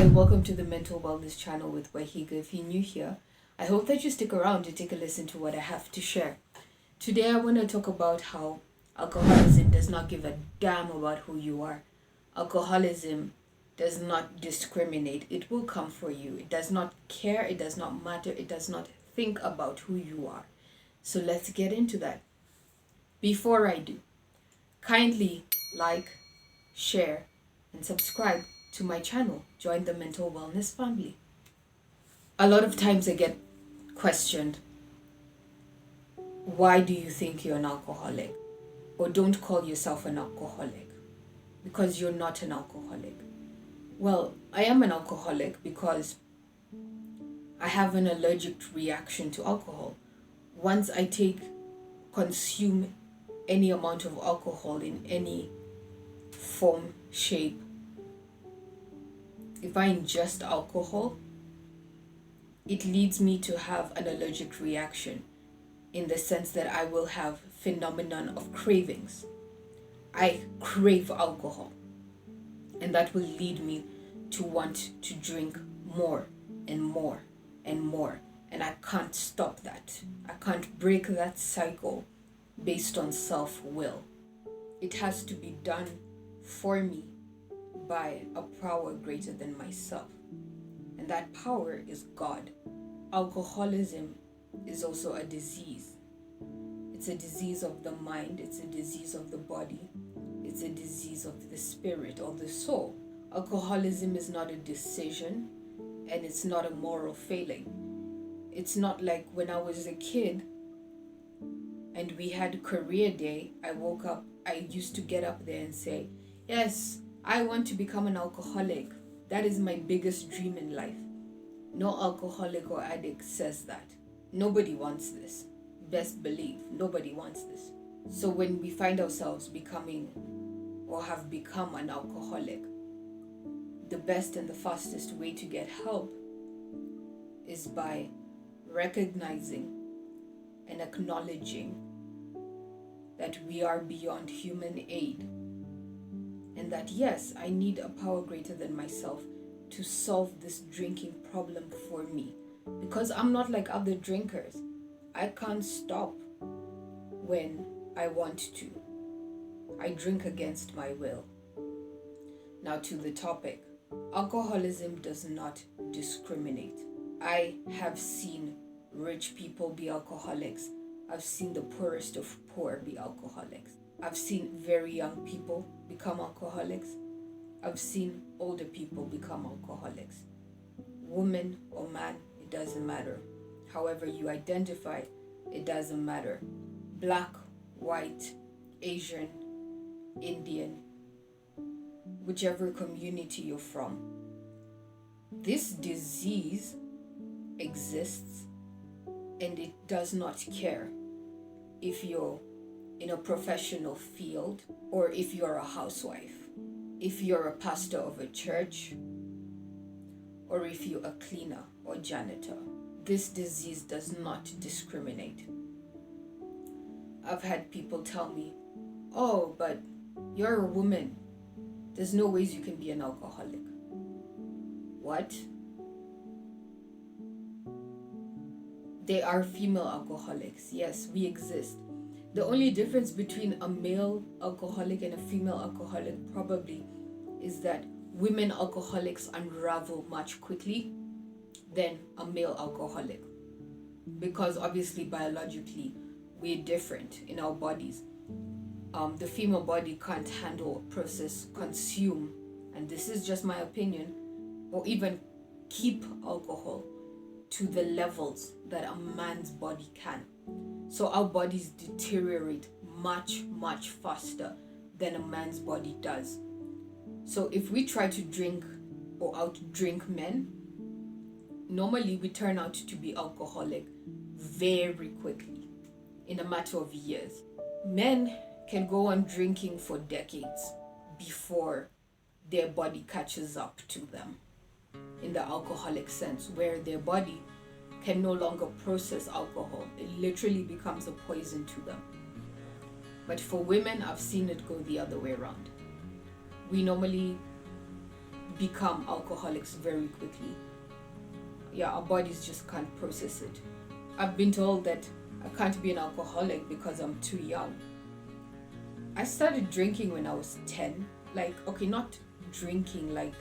Hi, welcome to the Mental Wellness channel with Waihiga. If you're new here, I hope that you stick around to take a listen to what I have to share. Today I want to talk about how alcoholism does not give a damn about who you are. Alcoholism does not discriminate. It will come for you. It does not care. It does not matter. It does not think about who you are. So let's get into that. Before I do, kindly like, share, and subscribe to my channel. Join the Mental Wellness family. A lot of times I get questioned, why do you think you're an alcoholic? Or don't call yourself an alcoholic, because you're not an alcoholic. Well, I am an alcoholic because I have an allergic reaction to alcohol. Once I consume any amount of alcohol in any form, shape, if I ingest alcohol, it leads me to have an allergic reaction in the sense that I will have phenomenon of cravings. I crave alcohol, and that will lead me to want to drink more and more and more, and I can't stop that. I can't break that cycle based on self-will. It has to be done for me by a power greater than myself, and that power is God. Alcoholism is also a disease. It's a disease of the mind, it's a disease of the body, it's a disease of the spirit or the soul. Alcoholism is not a decision, and it's not a moral failing. It's not like when I was a kid and we had career day, I woke up, I used to get up there and say, yes, I want to become an alcoholic. That is my biggest dream in life. No alcoholic or addict says that. Nobody wants this. Best believe, nobody wants this. So when we find ourselves becoming or have become an alcoholic, the best and the fastest way to get help is by recognizing and acknowledging that we are beyond human aid, and that yes, I need a power greater than myself to solve this drinking problem for me, because I'm not like other drinkers. I can't stop when I want to. I drink against my will. Now to the topic. Alcoholism does not discriminate. I have seen rich people be alcoholics. I've seen the poorest of poor be alcoholics. I've seen very young people become alcoholics. I've seen older people become alcoholics. Woman or man, it doesn't matter. However you identify, it doesn't matter. Black, white, Asian, Indian, whichever community you're from. This disease exists, and it does not care if you're in a professional field or if you're a housewife, if you're a pastor of a church, or if you're a cleaner or janitor. This disease does not discriminate. I've had people tell me, oh, but you're a woman. There's no ways you can be an alcoholic. What? There are female alcoholics. Yes, we exist. The only difference between a male alcoholic and a female alcoholic probably is that women alcoholics unravel much quickly than a male alcoholic, because obviously biologically we're different in our bodies. The female body can't handle, process, consume, and this is just my opinion, or even keep alcohol to the levels that a man's body can. So our bodies deteriorate much, much faster than a man's body does. So if we try to drink or outdrink men, normally we turn out to be alcoholic very quickly, in a matter of years. Men can go on drinking for decades before their body catches up to them, in the alcoholic sense, where their body can no longer process alcohol. It literally becomes a poison to them. But for women, I've seen it go the other way around. We normally become alcoholics very quickly. Yeah, our bodies just can't process it. I've been told that I can't be an alcoholic because I'm too young. I started drinking when I was 10. Like, okay, not drinking like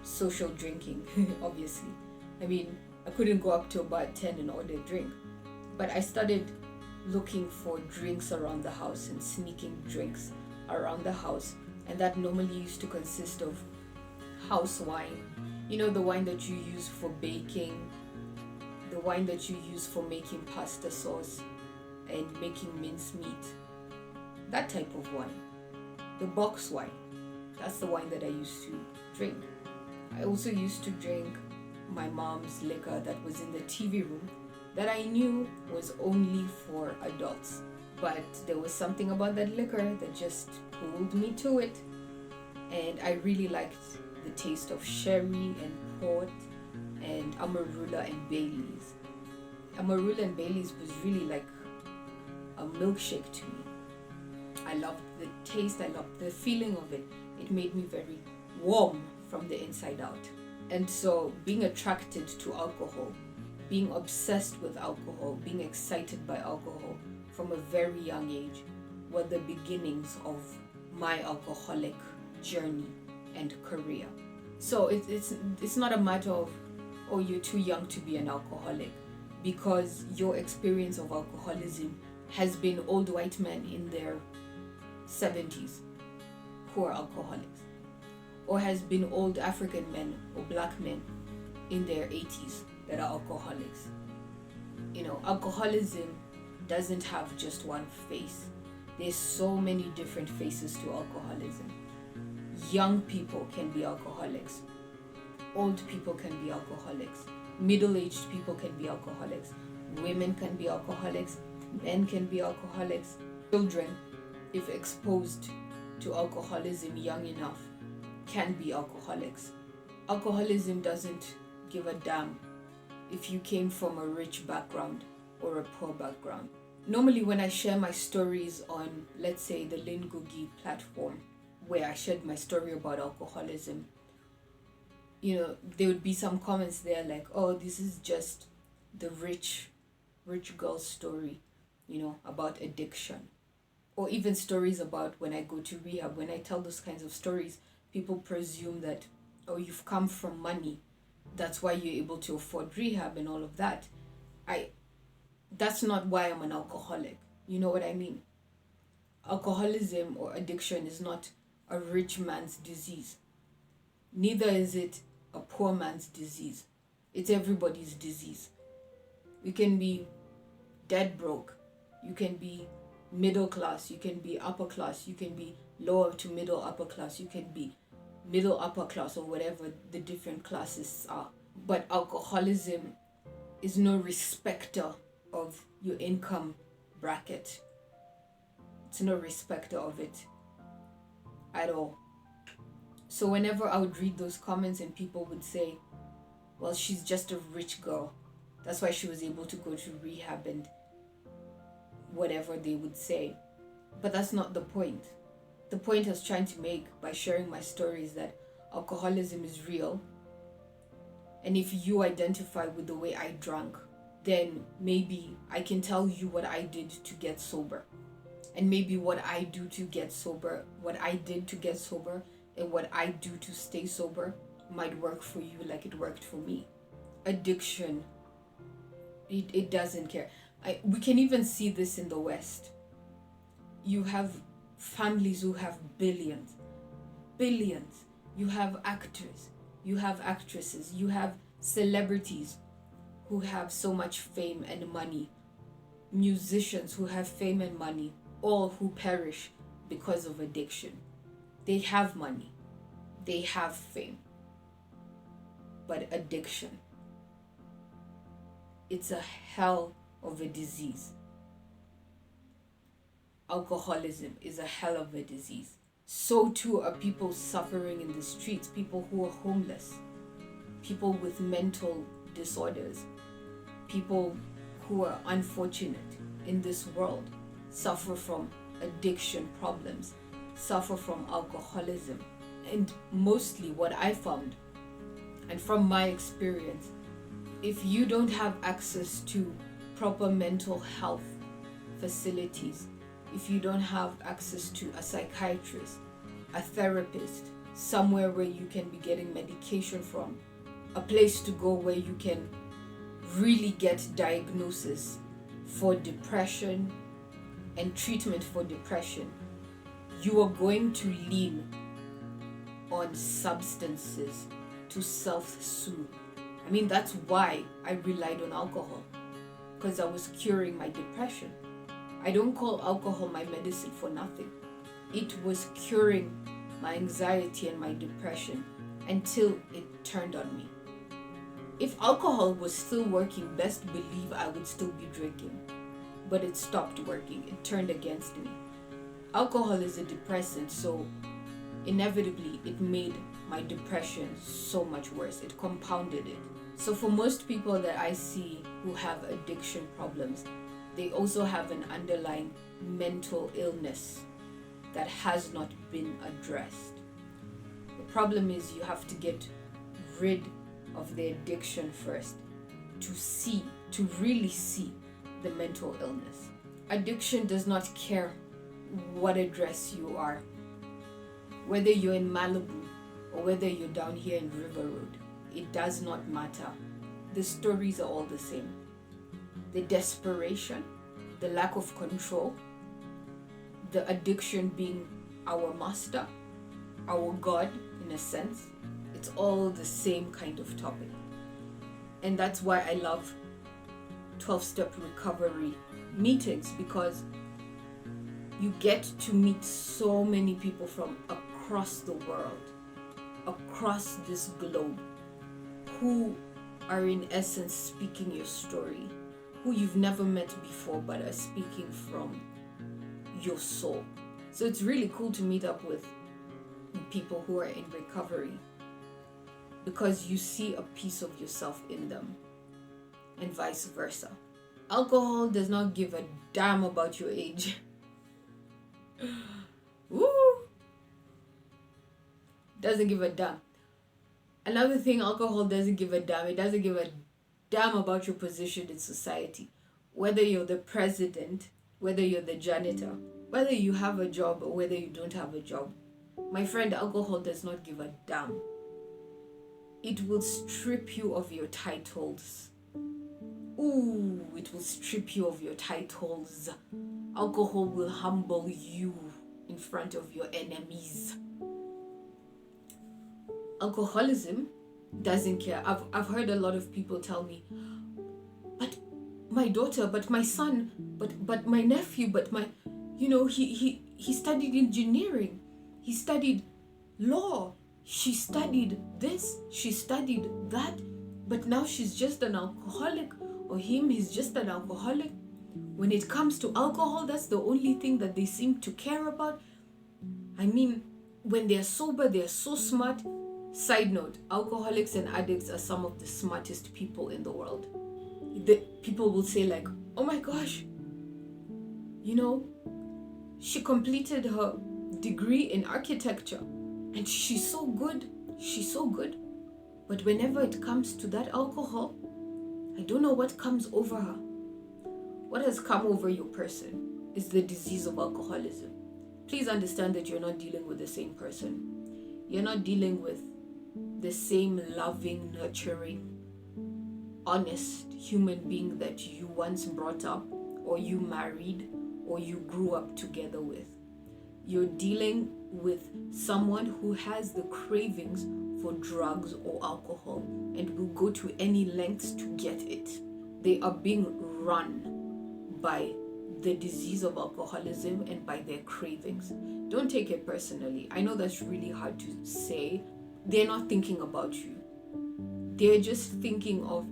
social drinking, obviously. I mean, I couldn't go up to about 10 and order a drink. But I started looking for drinks around the house and sneaking drinks around the house. And that normally used to consist of house wine. You know, the wine that you use for baking, the wine that you use for making pasta sauce and making mincemeat. That type of wine. The box wine. That's the wine that I used to drink. I also used to drink my mom's liquor that was in the TV room that I knew was only for adults. But there was something about that liquor that just pulled me to it. And I really liked the taste of sherry and port and Amarula and Baileys. Amarula and Baileys was really like a milkshake to me. I loved the taste, I loved the feeling of it. It made me very warm from the inside out. And so being attracted to alcohol, being obsessed with alcohol, being excited by alcohol from a very young age were the beginnings of my alcoholic journey and career. So it's not a matter of, oh, you're too young to be an alcoholic, because your experience of alcoholism has been old white men in their 70s who are alcoholics, or has been old African men or black men in their 80s that are alcoholics. You know, alcoholism doesn't have just one face. There's so many different faces to alcoholism. Young people can be alcoholics. Old people can be alcoholics. Middle-aged people can be alcoholics. Women can be alcoholics. Men can be alcoholics. Children, if exposed to alcoholism young enough, can be alcoholics. Alcoholism doesn't give a damn if you came from a rich background or a poor background. Normally when I share my stories on, let's say, the Lingugi platform, where I shared my story about alcoholism, you know, there would be some comments there like, oh, this is just the rich girl's story, you know, about addiction. Or even stories about when I go to rehab. When I tell those kinds of stories, people presume that, oh, you've come from money, that's why you're able to afford rehab and all of that. That's not why I'm an alcoholic. You know what I mean? Alcoholism or addiction is not a rich man's disease. Neither is it a poor man's disease. It's everybody's disease. You can be dead broke. You can be middle class. You can be upper class. You can be lower to middle upper class. You can be middle upper class, or whatever the different classes are. But alcoholism is no respecter of your income bracket. It's no respecter of it at all. So whenever I would read those comments and people would say, well, she's just a rich girl, that's why she was able to go to rehab and whatever they would say. But that's not the point. The point I was trying to make by sharing my story is that alcoholism is real. And if you identify with the way I drank, then maybe I can tell you what I did to get sober. And maybe what I do to get sober, what I did to get sober, and what I do to stay sober might work for you like it worked for me. Addiction, it doesn't care. We can even see this in the West. You have families who have billions. You have actors, you have actresses, you have celebrities who have so much fame and money, musicians who have fame and money, all who perish because of addiction. They have money, they have fame, but addiction, it's a hell of a disease. Alcoholism is a hell of a disease. So too are people suffering in the streets, people who are homeless, people with mental disorders, people who are unfortunate in this world, suffer from addiction problems, suffer from alcoholism. And mostly what I found, and from my experience, if you don't have access to proper mental health facilities, if you don't have access to a psychiatrist, a therapist, somewhere where you can be getting medication from, a place to go where you can really get diagnosis for depression and treatment for depression, you are going to lean on substances to self-soothe. I mean, that's why I relied on alcohol, because I was curing my depression. I don't call alcohol my medicine for nothing. It was curing my anxiety and my depression until it turned on me. If alcohol was still working, best believe I would still be drinking. But it stopped working. It turned against me. Alcohol is a depressant, so inevitably it made my depression so much worse. It compounded it. So for most people that I see who have addiction problems, they also have an underlying mental illness that has not been addressed. The problem is you have to get rid of the addiction first to really see the mental illness. Addiction does not care what address you are, whether you're in Malibu or whether you're down here in River Road. It does not matter. The stories are all the same. The desperation, the lack of control, the addiction being our master, our God in a sense. It's all the same kind of topic. And that's why I love 12-step recovery meetings, because you get to meet so many people from across the world, across this globe, who are in essence speaking your story, who you've never met before but are speaking from your soul. So it's really cool to meet up with people who are in recovery, because you see a piece of yourself in them, and vice versa. Alcohol does not give a damn about your age. Woo! Doesn't give a damn. Another thing, alcohol doesn't give a damn. It doesn't give a damn about your position in society. Whether you're the president, whether you're the janitor, whether you have a job or whether you don't have a job. My friend, alcohol does not give a damn. It will strip you of your titles. Ooh, it will strip you of your titles. Alcohol will humble you in front of your enemies. Alcoholism doesn't care. I've heard a lot of people tell me, but my daughter, but my son, but my nephew, but my, he studied engineering, he studied law, she studied this, she studied that, but now she's just an alcoholic, or he's just an alcoholic. When it comes to alcohol, that's the only thing that they seem to care about. I mean, when they're sober, they're so smart. Side note, alcoholics and addicts are some of the smartest people in the world. The people will say like, oh my gosh, she completed her degree in architecture and she's so good. But whenever it comes to that alcohol, I don't know what comes over her. What has come over your person is the disease of alcoholism. Please understand that you're not dealing with the same person. You're not dealing with the same loving, nurturing, honest human being that you once brought up, or you married, or you grew up together with. You're dealing with someone who has the cravings for drugs or alcohol and will go to any lengths to get it. They are being run by the disease of alcoholism and by their cravings. Don't take it personally. I know that's really hard to say. They're not thinking about you. They're just thinking of,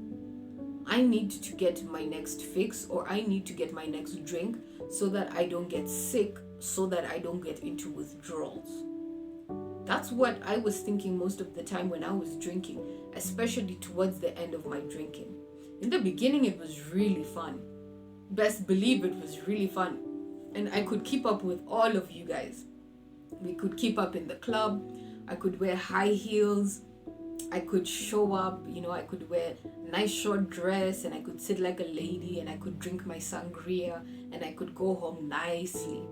I need to get my next fix, or I need to get my next drink so that I don't get sick, so that I don't get into withdrawals. That's what I was thinking most of the time when I was drinking, especially towards the end of my drinking. In the beginning, it was really fun. Best believe it was really fun. And I could keep up with all of you guys. We could keep up in the club. I could wear high heels. I could show up, I could wear a nice short dress, and I could sit like a lady, and I could drink my sangria, and I could go home nicely.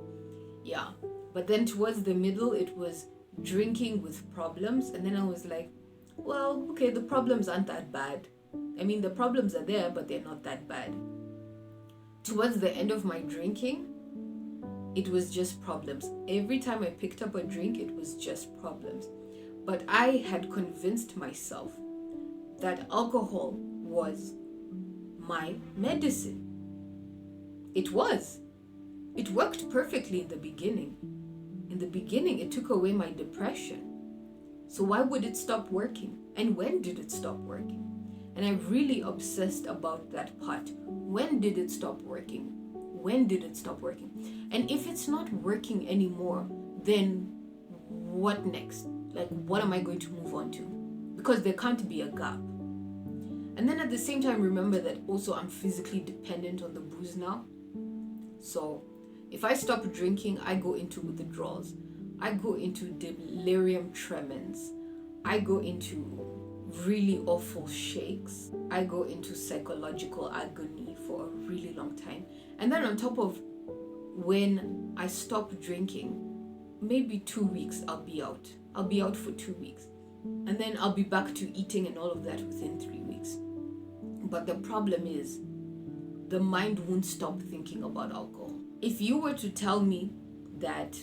Yeah. But then towards the middle, it was drinking with problems. And then I was like, well, okay, the problems aren't that bad. I mean, the problems are there, but they're not that bad. Towards the end of my drinking, it was just problems. Every time I picked up a drink, it was just problems. But I had convinced myself that alcohol was my medicine. It was. It worked perfectly in the beginning. In the beginning, it took away my depression. So why would it stop working? And when did it stop working? And I really obsessed about that part. When did it stop working? When did it stop working? And if it's not working anymore, then what next? Like, what am I going to move on to? Because there can't be a gap. And then at the same time, remember that also I'm physically dependent on the booze now. So if I stop drinking, I go into withdrawals. I go into delirium tremens. I go into really awful shakes. I go into psychological agony for a really long time. And then on top of when I stop drinking, maybe 2 weeks I'll be out. I'll be out for 2 weeks. And then I'll be back to eating and all of that within 3 weeks. But the problem is, the mind won't stop thinking about alcohol. If you were to tell me that,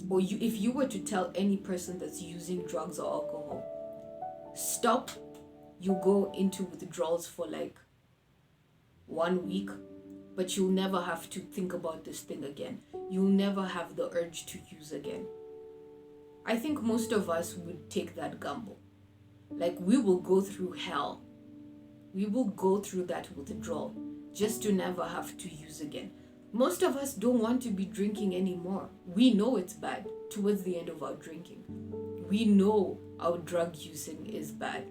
if you were to tell any person that's using drugs or alcohol, stop, you go into withdrawals for like 1 week, but you'll never have to think about this thing again. You'll never have the urge to use again. I think most of us would take that gamble. Like, we will go through hell. We will go through that withdrawal just to never have to use again. Most of us don't want to be drinking anymore. We know it's bad towards the end of our drinking. We know our drug using is bad.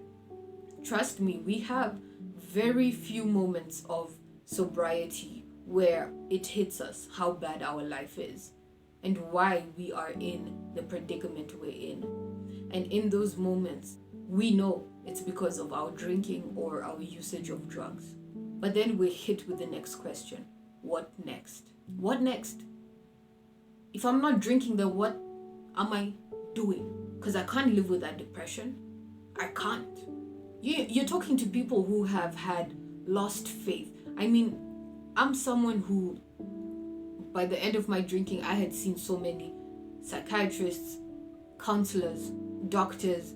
Trust me, we have very few moments of sobriety where it hits us how bad our life is and why we are in the predicament we're in. And in those moments, we know it's because of our drinking or our usage of drugs. But then we're hit with the next question. What next? What next? If I'm not drinking, then what am I doing? Because I can't live with that depression. I can't. You're talking to people who have had lost faith. I mean, I'm someone who, by the end of my drinking, I had seen so many psychiatrists, counselors, doctors,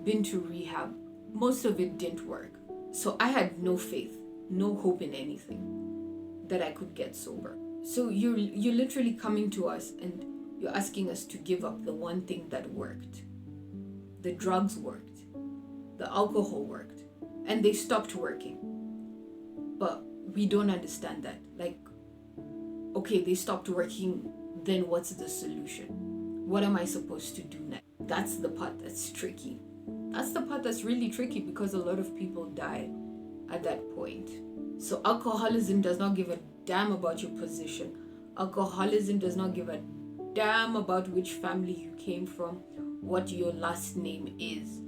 been to rehab. Most of it didn't work. So I had no faith, no hope in anything that I could get sober. So you're literally coming to us and you're asking us to give up the one thing that worked. The drugs worked. The alcohol worked. And they stopped working. But we don't understand that. Like, okay, they stopped working, then what's the solution? What am I supposed to do next? That's the part that's tricky. That's the part that's really tricky because a lot of people die at that point. So alcoholism does not give a damn about your position. Alcoholism does not give a damn about which family you came from, what your last name is.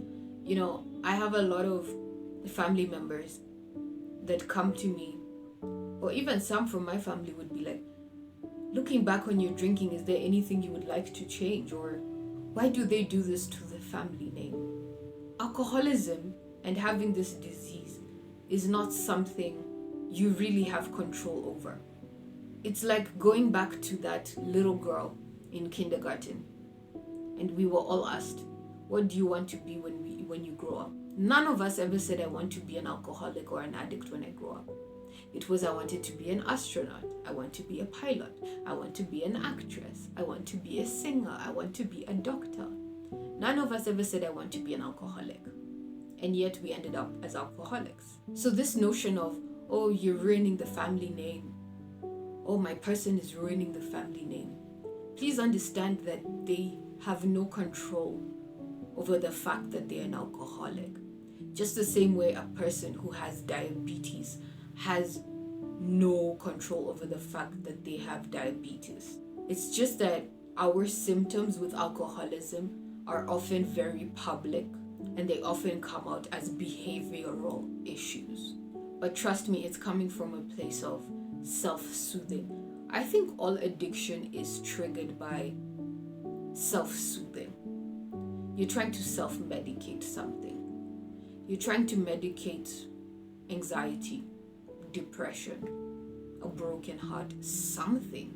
I have a lot of family members that come to me, or even some from my family would be like, looking back on your drinking, is there anything you would like to change? Or why do they do this to the family name? Alcoholism and having this disease is not something you really have control over. It's like going back to that little girl in kindergarten, and we were all asked, what do you want to be when you grow up? None of us ever said, I want to be an alcoholic or an addict when I grow up. It was, I wanted to be an astronaut. I want to be a pilot. I want to be an actress. I want to be a singer. I want to be a doctor. None of us ever said, I want to be an alcoholic. And yet we ended up as alcoholics. So this notion of, oh, you're ruining the family name. Oh, my person is ruining the family name. Please understand that they have no control over the fact that they're an alcoholic. Just the same way a person who has diabetes has no control over the fact that they have diabetes. It's just that our symptoms with alcoholism are often very public, and they often come out as behavioral issues. But trust me, it's coming from a place of self-soothing. I think all addiction is triggered by self-soothing. You're trying to self-medicate something. You're trying to medicate anxiety, depression, a broken heart, something.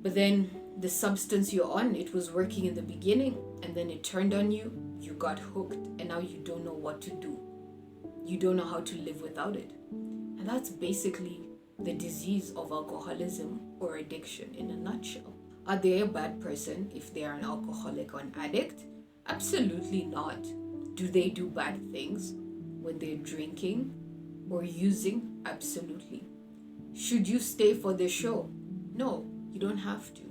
But then the substance you're on, it was working in the beginning, and then it turned on you, you got hooked, and now you don't know what to do. You don't know how to live without it. And that's basically the disease of alcoholism or addiction in a nutshell. Are they a bad person if they are an alcoholic or an addict? Absolutely not. Do they do bad things when they're drinking or using? Absolutely. Should you stay for the show? No, you don't have to.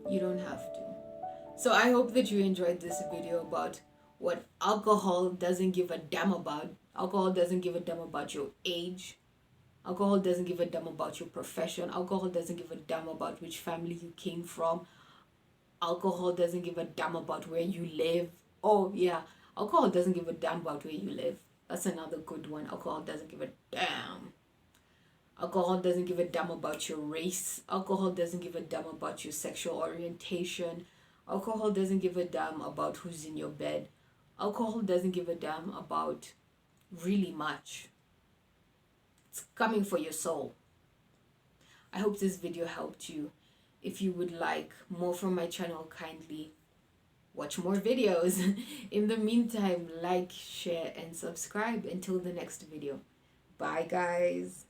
You don't have to. So I hope that you enjoyed this video about what alcohol doesn't give a damn about. Alcohol doesn't give a damn about your age. Alcohol doesn't give a damn about your profession. Alcohol doesn't give a damn about which family you came from. Alcohol doesn't give a damn about where you live. Oh yeah, alcohol doesn't give a damn about where you live. That's another good one. Alcohol doesn't give a damn. Alcohol doesn't give a damn about your race. Alcohol doesn't give a damn about your sexual orientation. Alcohol doesn't give a damn about who's in your bed. Alcohol doesn't give a damn about really much. It's coming for your soul. I hope this video helped you. If you would like more from my channel, kindly watch more videos. In the meantime, like, share, and subscribe. Until the next video. Bye, guys.